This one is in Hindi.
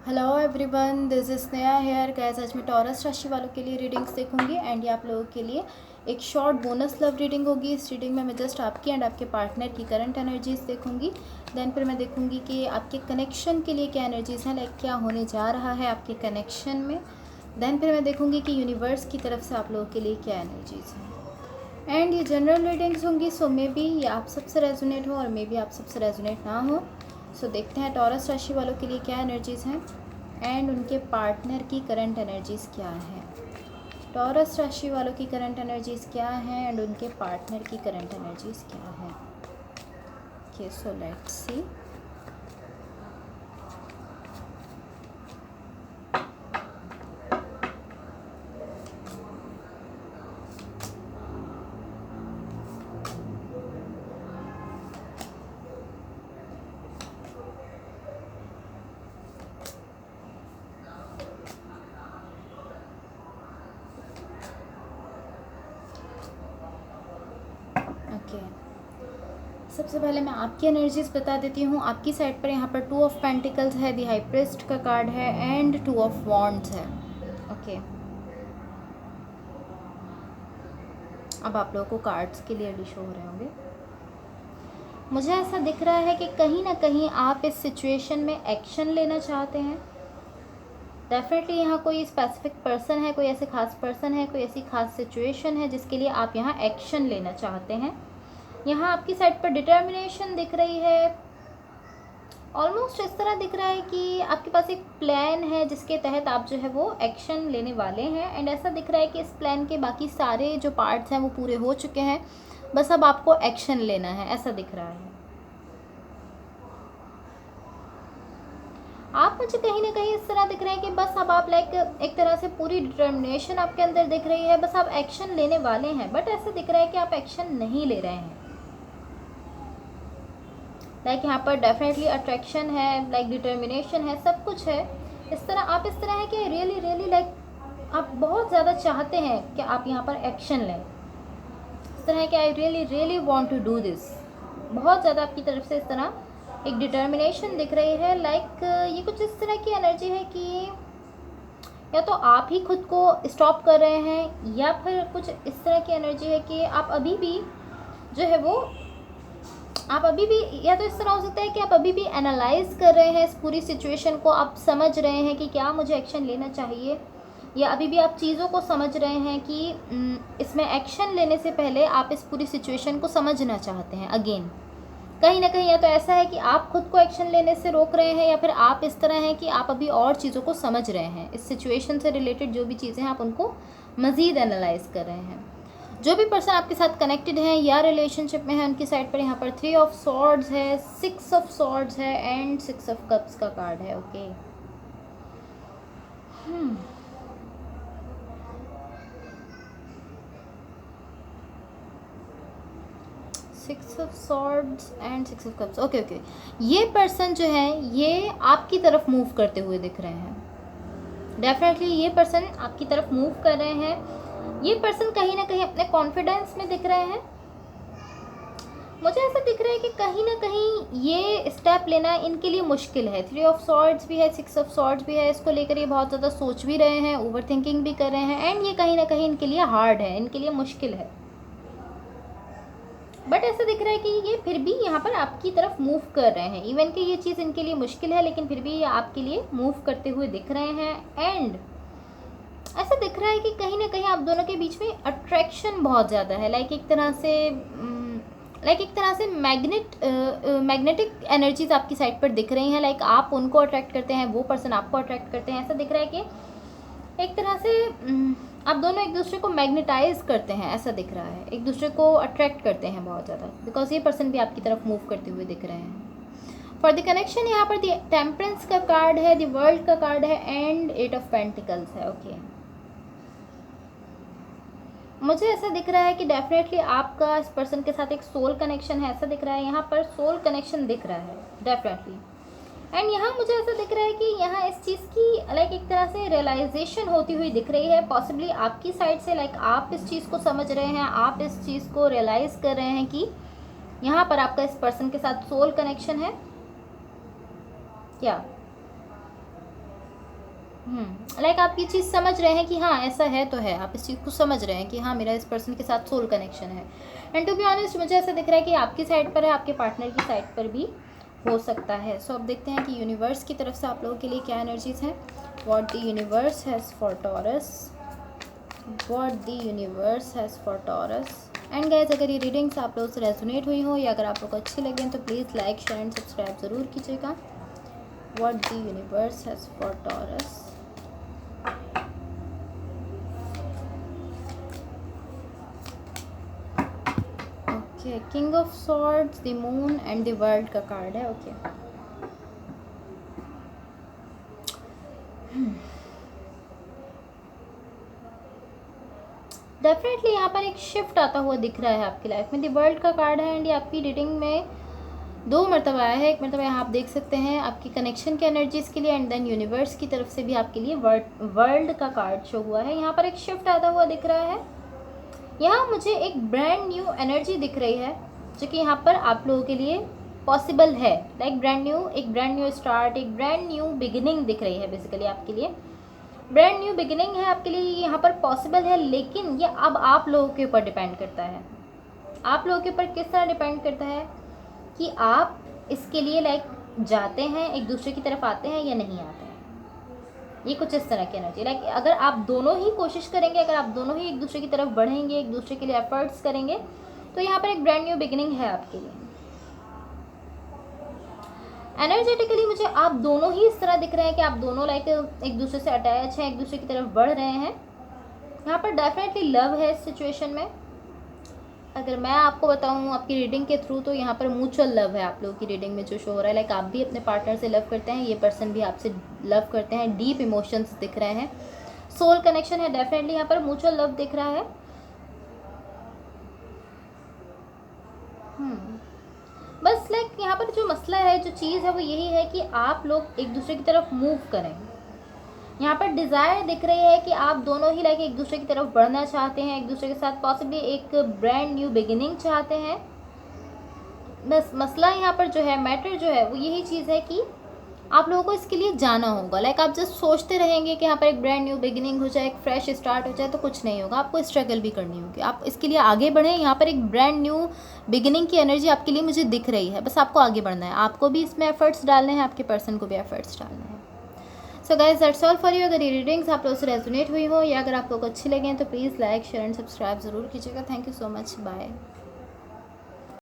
Hello everyone, this is Sneha hair guys. आज मैं टॉरस राशि वालों के लिए रीडिंग्स देखूंगी एंड ये आप लोगों के लिए एक शॉर्ट बोनस लव रीडिंग होगी। इस रीडिंग में मैं जस्ट आपकी एंड आपके पार्टनर की करंट एनर्जीज देखूंगी। देन फिर मैं देखूंगी कि आपके कनेक्शन के लिए क्या एनर्जीज़ हैं, लाइक क्या होने जा रहा है आपके कनेक्शन में। देन फिर मैं देखूंगी कि यूनिवर्स की तरफ से आप लोगों के लिए क्या एनर्जीज़ हैं। एंड ये जनरल रीडिंग्स होंगी, सो मे बी ये आप सबसे रेजोनेट हो और मे बी आप सबसे रेजोनेट ना हो। सो देखते हैं टॉरस राशि वालों के लिए क्या एनर्जीज़ हैं एंड उनके पार्टनर की करंट एनर्जीज़ क्या हैं। टॉरस राशि वालों की करंट एनर्जीज़ क्या हैं एंड उनके पार्टनर की करंट एनर्जीज़ क्या हैं। Okay, so let's see. Okay, सबसे पहले मैं आपकी एनर्जीज बता देती हूँ। आपकी साइड पर यहाँ पर 2 ऑफ पेंटिकल्स है, द हाई प्रिस्ट का कार्ड है एंड 2 ऑफ वॉन्ड्स है। ओके, अब आप लोगों को कार्ड्स के लिए शो हो रहे होंगे। मुझे ऐसा दिख रहा है कि कहीं ना कहीं आप इस सिचुएशन में एक्शन लेना चाहते हैं। डेफिनेटली यहाँ कोई स्पेसिफिक पर्सन है, कोई ऐसे खास पर्सन है, कोई ऐसी खास सिचुएशन है जिसके लिए आप यहाँ एक्शन लेना चाहते हैं। यहाँ आपकी साइड पर डिटर्मिनेशन दिख रही है। ऑलमोस्ट इस तरह दिख रहा है कि आपके पास एक प्लान है जिसके तहत आप जो है वो एक्शन लेने वाले हैं। एंड ऐसा दिख रहा है कि इस प्लान के बाकी सारे जो पार्ट्स हैं वो पूरे हो चुके हैं, बस अब आपको एक्शन लेना है, ऐसा दिख रहा है। आप मुझे कहीं ना कहीं इस तरह दिख रहे हैं कि बस अब आप लाइक एक तरह से पूरी डिटर्मिनेशन आपके अंदर दिख रही है, बस आप एक्शन लेने वाले हैं। बट ऐसा दिख रहा है कि आप एक्शन नहीं ले रहे हैं। लाइक यहाँ पर डेफिनेटली अट्रैक्शन है, लाइक डिटर्मिनेशन है, सब कुछ है। इस तरह आप इस तरह है कि रियली रियली लाइक आप बहुत ज़्यादा चाहते हैं कि आप यहाँ पर एक्शन लें। इस तरह है कि I really really want to do this. बहुत ज़्यादा आपकी तरफ से इस तरह एक डिटर्मिनेशन दिख रही है। लाइक ये कुछ इस तरह की एनर्जी है कि या तो आप ही खुद को स्टॉप कर रहे हैं या फिर कुछ इस तरह की एनर्जी है कि आप अभी भी जो है वो आप अभी भी, या तो इस तरह हो सकता है कि आप अभी भी एनालाइज कर रहे हैं इस पूरी सिचुएशन को, आप समझ रहे हैं कि क्या मुझे एक्शन लेना चाहिए, या अभी भी आप चीज़ों को समझ रहे हैं कि इसमें एक्शन लेने से पहले आप इस पूरी सिचुएशन को समझना चाहते हैं अगेन। कहीं ना कहीं या तो ऐसा है कि आप खुद को एक्शन लेने से रोक रहे हैं, या फिर आप इस तरह हैं कि आप अभी और चीज़ों को समझ रहे हैं। इस सिचुएशन से रिलेटेड जो भी चीज़ें हैं आप उनको मज़ीद एनालाइज कर रहे हैं। जो भी पर्सन आपके साथ कनेक्टेड है या रिलेशनशिप में है, उनकी साइड पर यहाँ पर 3 ऑफ सॉर्ड्स है, 6 ऑफ सॉर्ड्स है एंड 6 ऑफ कप्स का कार्ड है। Okay, 6 of swords and 6 of cups. Okay okay, ये पर्सन जो है ये आपकी तरफ मूव करते हुए दिख रहे हैं। डेफिनेटली ये पर्सन आपकी तरफ मूव कर रहे हैं। ये पर्सन कहीं ना कहीं अपने कॉन्फिडेंस में दिख रहे हैं। मुझे ऐसा दिख रहा है कि कहीं ना कहीं ये स्टेप लेना इनके लिए मुश्किल है। 3 ऑफ सॉर्ड्स भी है, 6 ऑफ सॉर्ड्स भी है। इसको लेकर ये बहुत ज़्यादा सोच भी रहे हैं, ओवर थिंकिंग भी कर रहे हैं एंड ये कहीं ना कहीं इनके लिए हार्ड है, इनके लिए मुश्किल है। बट ऐसा दिख रहा है कि ये फिर भी यहाँ पर आपकी तरफ मूव कर रहे हैं। इवन कि ये चीज़ इनके लिए मुश्किल है लेकिन फिर भी ये आपके लिए मूव करते हुए दिख रहे हैं। एंड ऐसा दिख रहा है कि कहीं ना कहीं आप दोनों के बीच में अट्रैक्शन बहुत ज़्यादा है। लाइक एक तरह से मैग्नेटिक एनर्जीज आपकी साइड पर दिख रही हैं। लाइक आप उनको अट्रैक्ट करते हैं, वो पर्सन आपको अट्रैक्ट करते हैं। ऐसा दिख रहा है कि एक तरह से आप दोनों एक दूसरे को मैग्नेटाइज करते हैं, ऐसा दिख रहा है। एक दूसरे को अट्रैक्ट करते हैं बहुत ज़्यादा, बिकॉज ये पर्सन भी आपकी तरफ मूव करते हुए दिख रहे हैं। फॉर द कनेक्शन यहाँ पर द टेम्परेंस का कार्ड है, द वर्ल्ड का कार्ड है एंड 8 ऑफ पेंटिकल्स है। ओके, मुझे ऐसा दिख रहा है कि डेफिनेटली आपका इस पर्सन के साथ एक सोल कनेक्शन है, ऐसा दिख रहा है। यहाँ पर सोल कनेक्शन दिख रहा है डेफिनेटली। एंड यहाँ मुझे ऐसा दिख रहा है कि यहाँ इस चीज़ की लाइक एक तरह से रियलाइजेशन होती हुई दिख रही है, पॉसिबली आपकी साइड से। लाइक आप इस चीज़ को समझ रहे हैं, आप इस चीज़ को रियलाइज़ कर रहे हैं कि यहाँ पर आपका इस पर्सन के साथ सोल कनेक्शन है क्या। लाइक आप ये चीज़ समझ रहे हैं कि हाँ ऐसा है तो है, आप इस चीज़ को समझ रहे हैं कि हाँ मेरा इस पर्सन के साथ सोल कनेक्शन है। एंड टू बी ऑनेस्ट मुझे ऐसा दिख रहा है कि आपकी साइड पर है, आपके पार्टनर की साइड पर भी हो सकता है। सो अब देखते हैं कि यूनिवर्स की तरफ से आप लोगों के लिए क्या एनर्जीज हैं। What the universe has for taurus, what the universe has for taurus. And guys अगर ये रीडिंग्स आप लोगों से रेजोनेट हुई हो या अगर आप लोग को अच्छी लगे तो please like share and subscribe ज़रूर कीजिएगा। What the universe has for taurus. Okay, king of swords, the moon and the world का कार्ड है। ओके डेफिनेटली यहाँ पर एक शिफ्ट आता हुआ दिख रहा है आपकी लाइफ में। द वर्ल्ड का कार्ड है एंड ये आपकी रीडिंग में 2 मरतबा आया है। एक मरतबा यहाँ आप देख सकते हैं आपकी कनेक्शन के एनर्जीज़ के लिए एंड देन यूनिवर्स की तरफ से भी आपके लिए वर्ल्ड का कार्ड शो हुआ है। यहाँ पर एक शिफ्ट आता हुआ दिख रहा है। यहाँ मुझे एक ब्रांड न्यू एनर्जी दिख रही है जो कि यहाँ पर आप लोगों के लिए पॉसिबल है। लाइक एक ब्रांड न्यू स्टार्ट, एक ब्रांड न्यू बिगिनिंग दिख रही है बेसिकली आपके लिए। ब्रांड न्यू बिगिनिंग है आपके लिए, यहाँ पर पॉसिबल है, लेकिन ये अब आप लोगों के ऊपर डिपेंड करता है। आप लोगों के ऊपर किस तरह डिपेंड करता है कि आप इसके लिए लाइक जाते हैं, एक दूसरे की तरफ आते हैं या नहीं आते हैं। ये कुछ इस तरह की एनर्जी, लाइक अगर आप दोनों ही कोशिश करेंगे, अगर आप दोनों ही एक दूसरे की तरफ बढ़ेंगे, एक दूसरे के लिए एफर्ट्स करेंगे, तो यहाँ पर एक ब्रांड न्यू बिगिनिंग है आपके लिए। एनर्जेटिकली मुझे आप दोनों ही इस तरह दिख रहे हैं कि आप दोनों लाइक एक दूसरे से अटैच हैं, एक दूसरे की तरफ बढ़ रहे हैं। यहाँ पर डेफिनेटली लव है इस सिचुएशन में। अगर मैं आपको बताऊँ आपकी रीडिंग के थ्रू, तो यहाँ पर म्यूचुअल लव है आप लोगों की रीडिंग में जो शो हो रहा है। लाइक आप भी अपने पार्टनर से लव करते हैं, ये पर्सन भी आपसे लव करते हैं, डीप इमोशंस दिख रहे हैं, सोल कनेक्शन है। डेफिनेटली यहाँ पर म्यूचुअल लव दिख रहा है। बस लाइक यहाँ पर जो मसला है, जो चीज़ है वो यही है कि आप लोग एक दूसरे की तरफ मूव करें। यहाँ पर डिज़ायर दिख रही है कि आप दोनों ही लाइक एक दूसरे की तरफ बढ़ना चाहते हैं, एक दूसरे के साथ पॉसिबली एक ब्रांड न्यू बिगिनिंग चाहते हैं। बस मसला यहाँ पर जो है, मैटर जो है वो यही चीज़ है कि आप लोगों को इसके लिए जाना होगा। लाइक आप जस्ट सोचते रहेंगे कि यहाँ पर एक ब्रांड न्यू बिगिनिंग हो जाए, एक फ्रेश स्टार्ट हो जाए, तो कुछ नहीं होगा। आपको स्ट्रगल भी करनी होगी, आप इसके लिए आगे बढ़ें। यहाँ पर एक ब्रांड न्यू बिगिनिंग की एनर्जी आपके लिए मुझे दिख रही है। बस आपको आगे बढ़ना है, आपको भी इसमें एफर्ट्स डालने हैं, आपके पर्सन को भी एफर्ट्स डालने हैं। So guys that's all for you. अगर ये रीडिंग्स आप लोगों से रेजोनेट हुई हो या अगर आप लोग को अच्छी लगे तो please like share and subscribe ज़रूर कीजिएगा। Thank you so much, bye.